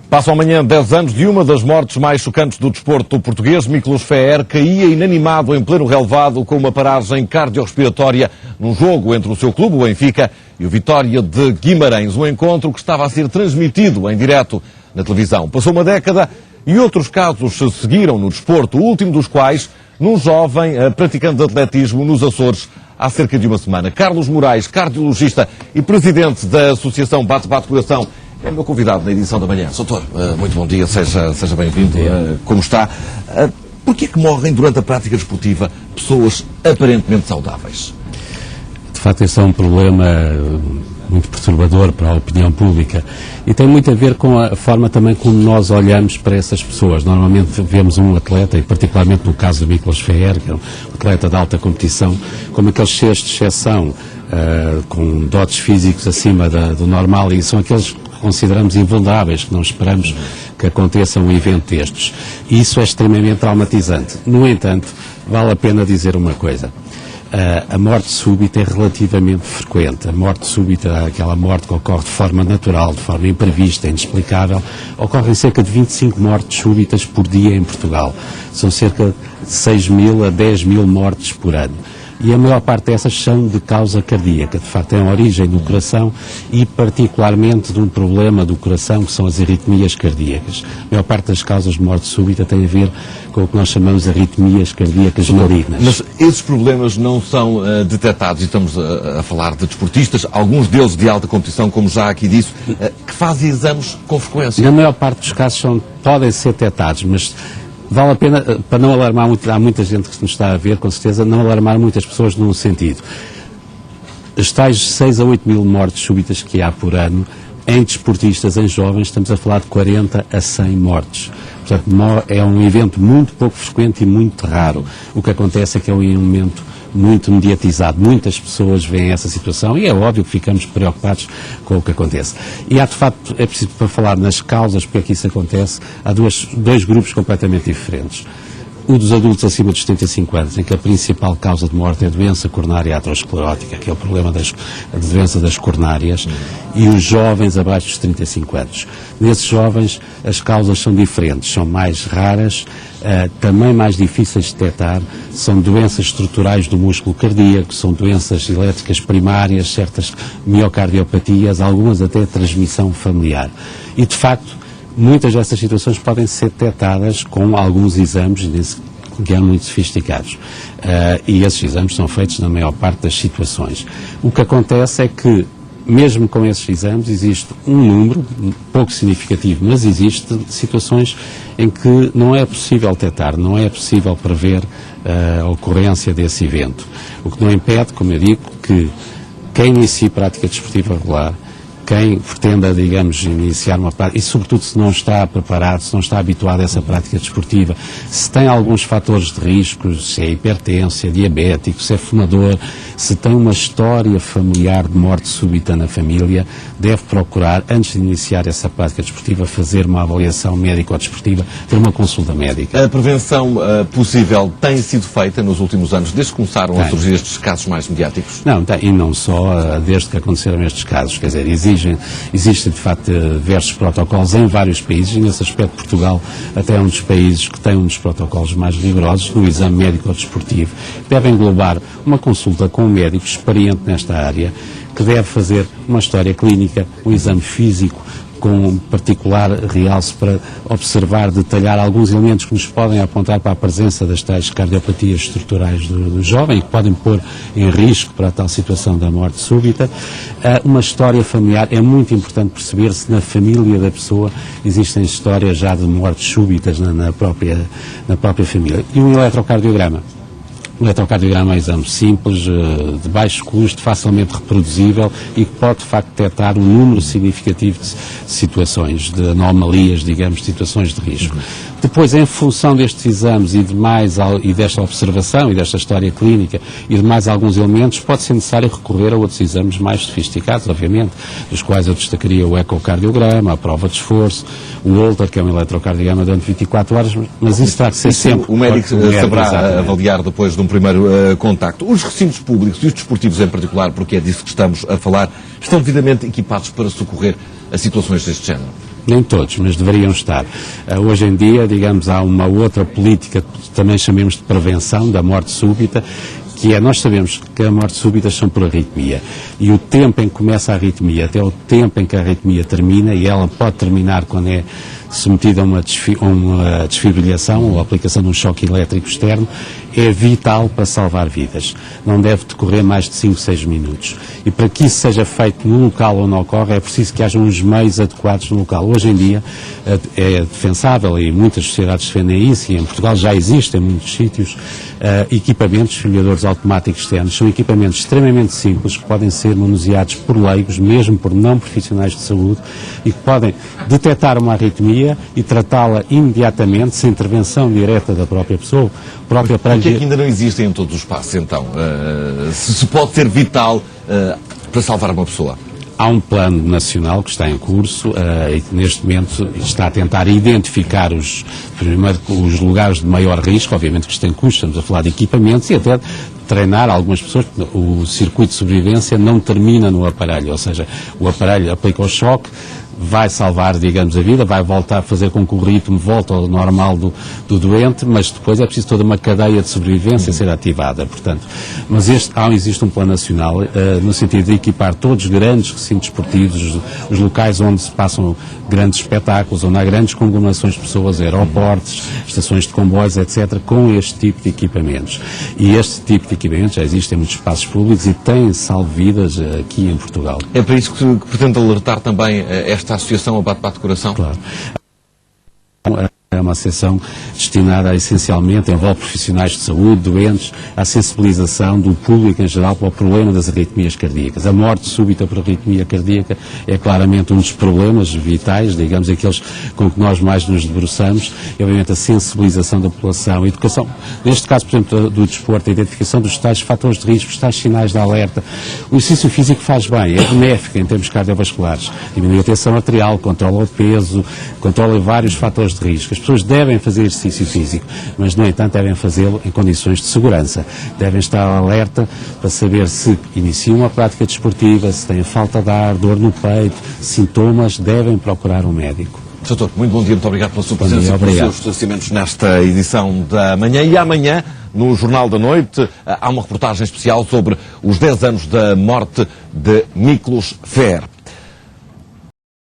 Passam amanhã 10 anos de uma das mortes mais chocantes do desporto português. Miklos Feher caía inanimado em pleno relevado com uma paragem cardiorrespiratória num jogo entre o seu clube, o Benfica, e o Vitória de Guimarães. Um encontro que estava a ser transmitido em direto na televisão. Passou uma década e outros casos se seguiram no desporto, o último dos quais num jovem praticante de atletismo nos Açores há cerca de uma semana. Carlos Moraes, cardiologista e presidente da Associação Bate-Bate Coração, é meu convidado na edição da manhã. Doutor, muito bom dia, seja bem-vindo. Como está? Porquê é que morrem durante a prática desportiva pessoas aparentemente saudáveis? De facto, esse é um problema muito perturbador para a opinião pública e tem muito a ver com a forma também como nós olhamos para essas pessoas. Normalmente vemos um atleta, e particularmente no caso do Miklos Feher, que é um atleta de alta competição, como aqueles seres de exceção, com dotes físicos acima do normal, e são aqueles que consideramos invulneráveis, que não esperamos que aconteça um evento destes. E isso é extremamente traumatizante. No entanto, vale a pena dizer uma coisa. A morte súbita é relativamente frequente. A morte súbita, aquela morte que ocorre de forma natural, de forma imprevista, inexplicável, ocorrem cerca de 25 mortes súbitas por dia em Portugal. São cerca de 6.000 a 10.000 mortes por ano. E a maior parte dessas são de causa cardíaca, de facto têm origem no coração e particularmente de um problema do coração que são as arritmias cardíacas. A maior parte das causas de morte súbita tem a ver com o que nós chamamos de arritmias cardíacas malignas. Mas esses problemas não são detectados, e estamos a falar de desportistas, alguns deles de alta competição, como já aqui disse, que fazem exames com frequência. Na maior parte dos casos podem ser detectados, mas vale a pena, para não alarmar muito, há muita gente que nos está a ver, com certeza, não alarmar muitas pessoas num sentido. As tais 6 a 8 mil mortes súbitas que há por ano, em desportistas, em jovens, estamos a falar de 40 a 100 mortes. Portanto, é um evento muito pouco frequente e muito raro. O que acontece é que é um evento muito mediatizado. Muitas pessoas veem essa situação e é óbvio que ficamos preocupados com o que acontece. E há, de facto, é preciso, para falar nas causas porque é que isso acontece, há dois grupos completamente diferentes. O dos adultos acima dos 75 anos, em que a principal causa de morte é a doença coronária aterosclerótica, que é o problema da doença das coronárias, e os jovens abaixo dos 35 anos. Nesses jovens, as causas são diferentes, são mais raras, também mais difíceis de detectar, são doenças estruturais do músculo cardíaco, são doenças elétricas primárias, certas miocardiopatias, algumas até transmissão familiar. E, de facto, muitas dessas situações podem ser detectadas com alguns exames que são muito sofisticados. E esses exames são feitos na maior parte das situações. O que acontece é que, mesmo com esses exames, existe um número, pouco significativo, mas existe situações em que não é possível detectar, não é possível prever a ocorrência desse evento. O que não impede, como eu digo, que quem inicie prática desportiva regular, quem pretenda, digamos, iniciar uma prática, e sobretudo se não está preparado, se não está habituado a essa prática desportiva, se tem alguns fatores de risco, se é hipertenso, se é diabético, se é fumador, se tem uma história familiar de morte súbita na família, deve procurar, antes de iniciar essa prática desportiva, fazer uma avaliação médico-desportiva, ter uma consulta médica. A prevenção possível tem sido feita nos últimos anos, desde que começaram a surgir estes casos mais mediáticos? Não, e não só desde que aconteceram estes casos, quer dizer, existem de facto diversos protocolos em vários países, e nesse aspecto Portugal até é um dos países que tem um dos protocolos mais rigorosos no exame médico-desportivo. Deve englobar uma consulta com um médico experiente nesta área, que deve fazer uma história clínica, um exame físico, com particular realce para observar, detalhar alguns elementos que nos podem apontar para a presença das tais cardiopatias estruturais do jovem, que podem pôr em risco para a tal situação da morte súbita. Uma história familiar, é muito importante perceber se na família da pessoa existem histórias já de mortes súbitas na própria família. E um eletrocardiograma. O eletrocardiograma é um exame simples, de baixo custo, facilmente reproduzível e que pode, de facto, detectar um número significativo de situações, de anomalias, digamos, de situações de risco. Depois, em função destes exames e desta observação e desta história clínica e de mais alguns elementos, pode ser necessário recorrer a outros exames mais sofisticados, obviamente, dos quais eu destacaria o ecocardiograma, a prova de esforço, o Holter, que é um eletrocardiograma durante 24 horas, mas isso terá que ser sempre... O médico saberá avaliar depois de um primeiro contacto. Os recintos públicos e os desportivos em particular, porque é disso que estamos a falar, estão devidamente equipados para socorrer a situações deste género? Nem todos, mas deveriam estar. Hoje em dia, digamos, há uma outra política que também chamemos de prevenção da morte súbita, que é, nós sabemos que a morte súbita são por arritmia, e o tempo em que começa a arritmia até o tempo em que a arritmia termina, e ela pode terminar quando é submetida a uma desfibrilação ou a aplicação de um choque elétrico externo, é vital para salvar vidas. Não deve decorrer mais de 5, 6 minutos. E para que isso seja feito no local onde ocorre, é preciso que haja uns meios adequados no local. Hoje em dia é defensável, e muitas sociedades defendem isso, e em Portugal já existem em muitos sítios, equipamentos, desfibriladores automáticos externos. São equipamentos extremamente simples, que podem ser manuseados por leigos, mesmo por não profissionais de saúde, e que podem detectar uma arritmia e tratá-la imediatamente, sem intervenção direta da própria pessoa. Porque é que ainda não existem em todos os espaços, então? Se pode ser vital para salvar uma pessoa? Há um plano nacional que está em curso e que neste momento está a tentar identificar primeiro, os lugares de maior risco. Obviamente que isto tem custos, estamos a falar de equipamentos, e até treinar algumas pessoas, porque o circuito de sobrevivência não termina no aparelho, ou seja, o aparelho aplica o choque, vai salvar, digamos, a vida, vai voltar a fazer com que o ritmo volte ao normal do doente, mas depois é preciso toda uma cadeia de sobrevivência ser ativada, portanto. Mas existe um plano nacional no sentido de equipar todos os grandes recintos esportivos, os locais onde se passam grandes espetáculos, onde há grandes conglomerações de pessoas, aeroportos, estações de comboios, etc., com este tipo de equipamentos. E este tipo de equipamentos já existe em muitos espaços públicos e tem salvo vidas aqui em Portugal. É para isso que pretende alertar também esta associação Bate-Bate de Coração? Claro. É uma associação destinada essencialmente, envolve profissionais de saúde, doentes, à sensibilização do público em geral para o problema das arritmias cardíacas. A morte súbita por arritmia cardíaca é claramente um dos problemas vitais, digamos, aqueles com que nós mais nos debruçamos, e obviamente a sensibilização da população, a educação, neste caso, por exemplo, do desporto, a identificação dos tais fatores de risco, os tais sinais de alerta. O exercício físico faz bem, é benéfico em termos cardiovasculares, diminui a tensão arterial, controla o peso, controla vários fatores de risco. As pessoas devem fazer exercício físico, mas, no entanto, devem fazê-lo em condições de segurança. Devem estar alerta para saber se iniciam uma prática desportiva, se têm falta de ar, dor no peito, sintomas, devem procurar um médico. Doutor, muito bom dia, muito obrigado pela sua presença e pelos seus esclarecimentos nesta edição da manhã. E amanhã, no Jornal da Noite, há uma reportagem especial sobre os 10 anos da morte de Miklos Fer.